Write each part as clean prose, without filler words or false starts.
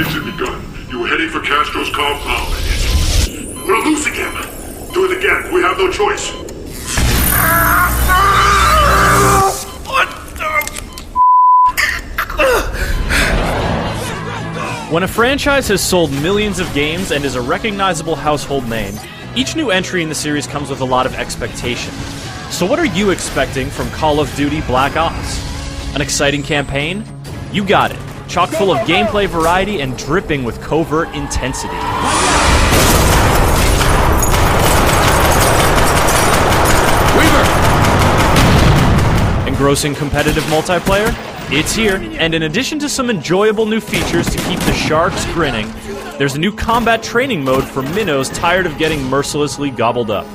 has it begun? You were heading for Castro's compound. We're losing him. Do it again. We have no choice. What the? When a franchise has sold millions of games and is a recognizable household name, each new entry in the series comes with a lot of expectation. So what are you expecting from Call of Duty Black Ops? An exciting campaign? You got it. Chock full of gameplay variety and dripping with covert intensity. Weaver! Engrossing competitive multiplayer? It's here, and in addition to some enjoyable new features to keep the sharks grinning, there's a new combat training mode for minnows tired of getting mercilessly gobbled up.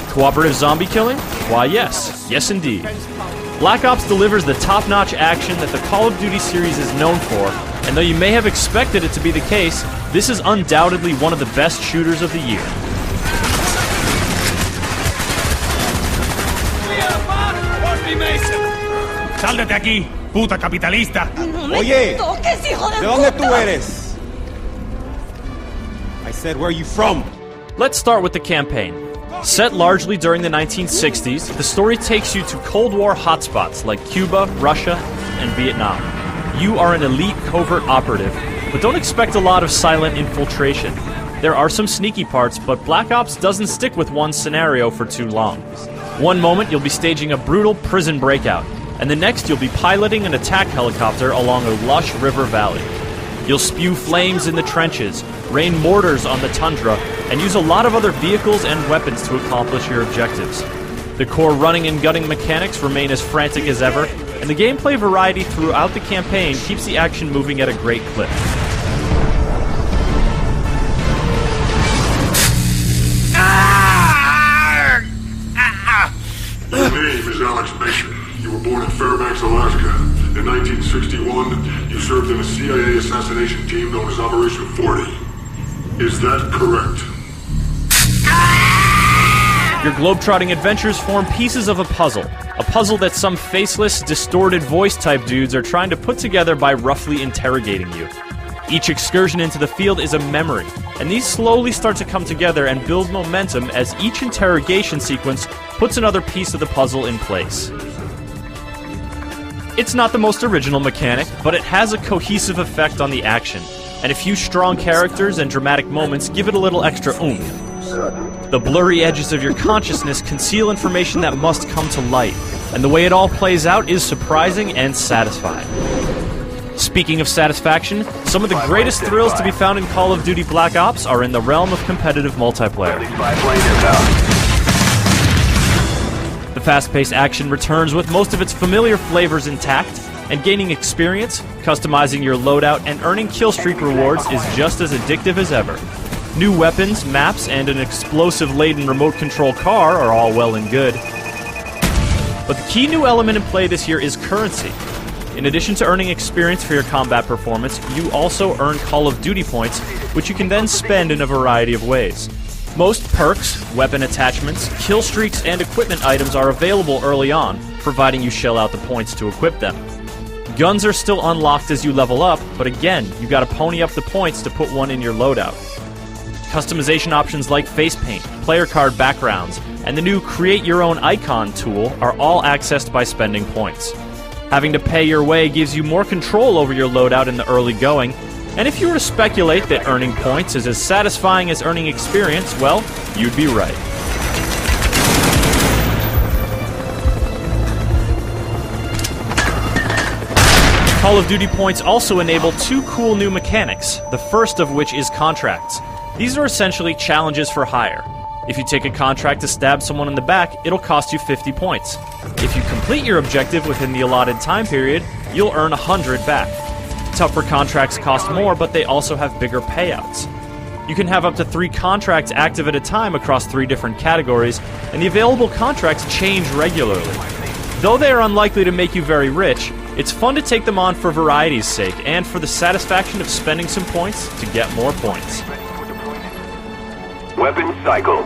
Cooperative zombie killing? Why yes. Yes indeed. Black Ops delivers the top-notch action that the Call of Duty series is known for, and though you may have expected it to be the case, this is undoubtedly one of the best shooters of the year. ¡Sal de aquí, puta capitalista! Oye, ¿de dónde tú eres? I said, where are you from? Let's start with the campaign. Set largely during the 1960s, the story takes you to Cold War hotspots like Cuba, Russia, and Vietnam. You are an elite covert operative, but don't expect a lot of silent infiltration. There are some sneaky parts, but Black Ops doesn't stick with one scenario for too long. One moment you'll be staging a brutal prison breakout, and the next you'll be piloting an attack helicopter along a lush river valley. You'll spew flames in the trenches, rain mortars on the tundra, and use a lot of other vehicles and weapons to accomplish your objectives. The core running and gunning mechanics remain as frantic as ever, and the gameplay variety throughout the campaign keeps the action moving at a great clip. Your name is Alex Mason. You were born in Fairbanks, Alaska. In 1961, you served in a CIA assassination team known as Operation 40. Is that correct? Your globetrotting adventures form pieces of a puzzle that some faceless, distorted voice-type dudes are trying to put together by roughly interrogating you. Each excursion into the field is a memory, and these slowly start to come together and build momentum as each interrogation sequence puts another piece of the puzzle in place. It's not the most original mechanic, but it has a cohesive effect on the action, and a few strong characters and dramatic moments give it a little extra oomph. The blurry edges of your consciousness conceal information that must come to light, and the way it all plays out is surprising and satisfying. Speaking of satisfaction, some of the greatest thrills to be found in Call of Duty Black Ops are in the realm of competitive multiplayer. The fast-paced action returns with most of its familiar flavors intact, and gaining experience, customizing your loadout, and earning killstreak rewards is just as addictive as ever. New weapons, maps, and an explosive-laden remote control car are all well and good. But the key new element in play this year is currency. In addition to earning experience for your combat performance, you also earn Call of Duty points, which you can then spend in a variety of ways. Most perks, weapon attachments, kill streaks, and equipment items are available early on, providing you shell out the points to equip them. Guns are still unlocked as you level up, but again, you gotta pony up the points to put one in your loadout. Customization options like face paint, player card backgrounds, and the new Create Your Own Icon tool are all accessed by spending points. Having to pay your way gives you more control over your loadout in the early going, and if you were to speculate that earning points is as satisfying as earning experience, well, you'd be right. Call of Duty points also enable two cool new mechanics, the first of which is contracts. These are essentially challenges for hire. If you take a contract to stab someone in the back, it'll cost you 50 points. If you complete your objective within the allotted time period, you'll earn 100 back. Tougher contracts cost more, but they also have bigger payouts. You can have up to 3 contracts active at a time across 3 different categories, and the available contracts change regularly. Though they are unlikely to make you very rich, it's fun to take them on for variety's sake, and for the satisfaction of spending some points to get more points. Weapon cycled.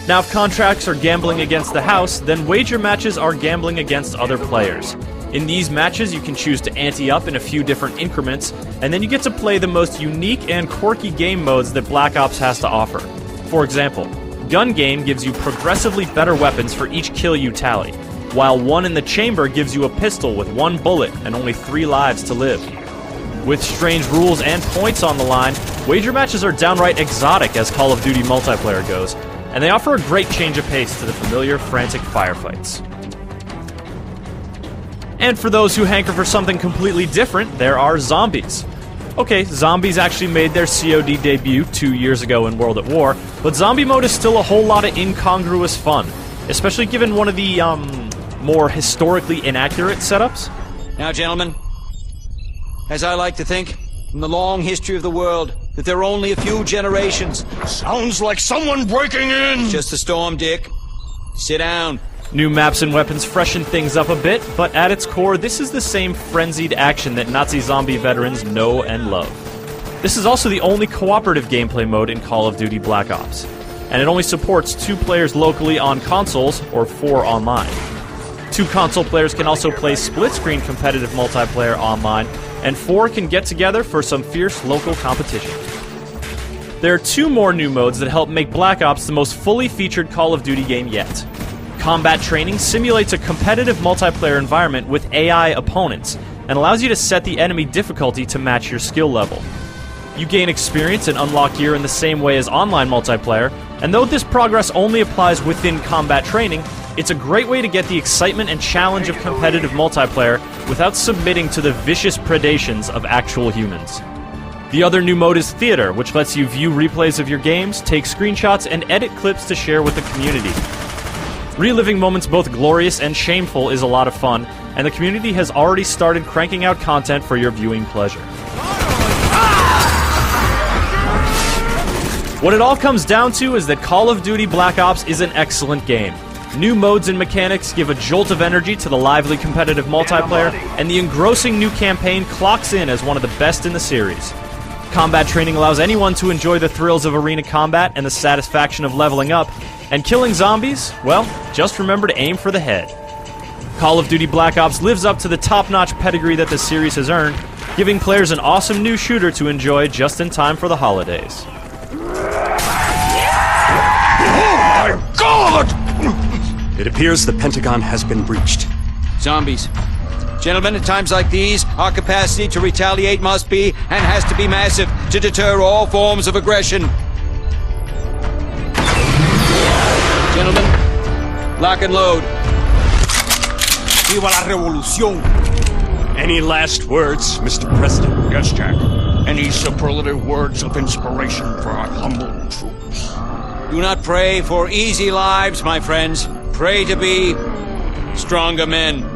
Now if contracts are gambling against the house, then wager matches are gambling against other players. In these matches, you can choose to ante up in a few different increments, and then you get to play the most unique and quirky game modes that Black Ops has to offer. For example, Gun Game gives you progressively better weapons for each kill you tally, while One in the Chamber gives you a pistol with 1 bullet and only 3 lives to live. With strange rules and points on the line, wager matches are downright exotic as Call of Duty multiplayer goes, and they offer a great change of pace to the familiar frantic firefights. And for those who hanker for something completely different, there are zombies. Okay, zombies actually made their COD debut 2 years ago in World at War, but zombie mode is still a whole lot of incongruous fun, especially given one of the, more historically inaccurate setups. Now, gentlemen, as I like to think, from the long history of the world, that there are only a few generations. Sounds like someone breaking in! Just a storm, Dick. Sit down. New maps and weapons freshen things up a bit, but at its core, this is the same frenzied action that Nazi zombie veterans know and love. This is also the only cooperative gameplay mode in Call of Duty Black Ops, and it only supports 2 players locally on consoles, or 4 online. 2 console players can also play split-screen competitive multiplayer online, and 4 can get together for some fierce local competition. There are 2 more new modes that help make Black Ops the most fully featured Call of Duty game yet. Combat Training simulates a competitive multiplayer environment with AI opponents, and allows you to set the enemy difficulty to match your skill level. You gain experience and unlock gear in the same way as online multiplayer, and though this progress only applies within Combat Training, it's a great way to get the excitement and challenge of competitive multiplayer without submitting to the vicious predations of actual humans. The other new mode is Theater, which lets you view replays of your games, take screenshots, and edit clips to share with the community. Reliving moments both glorious and shameful is a lot of fun, and the community has already started cranking out content for your viewing pleasure. What it all comes down to is that Call of Duty Black Ops is an excellent game. New modes and mechanics give a jolt of energy to the lively competitive multiplayer, and the engrossing new campaign clocks in as one of the best in the series. Combat Training allows anyone to enjoy the thrills of arena combat and the satisfaction of leveling up, and killing zombies, well, just remember to aim for the head. Call of Duty Black Ops lives up to the top-notch pedigree that the series has earned, giving players an awesome new shooter to enjoy just in time for the holidays. Oh my God! It appears the Pentagon has been breached. Zombies. Gentlemen, at times like these, our capacity to retaliate must be, and has to be, massive to deter all forms of aggression. Gentlemen, lock and load. Viva la revolución! Any last words, Mr. President? Yes, Jack. Any superlative words of inspiration for our humble troops? Do not pray for easy lives, my friends. Pray to be stronger men.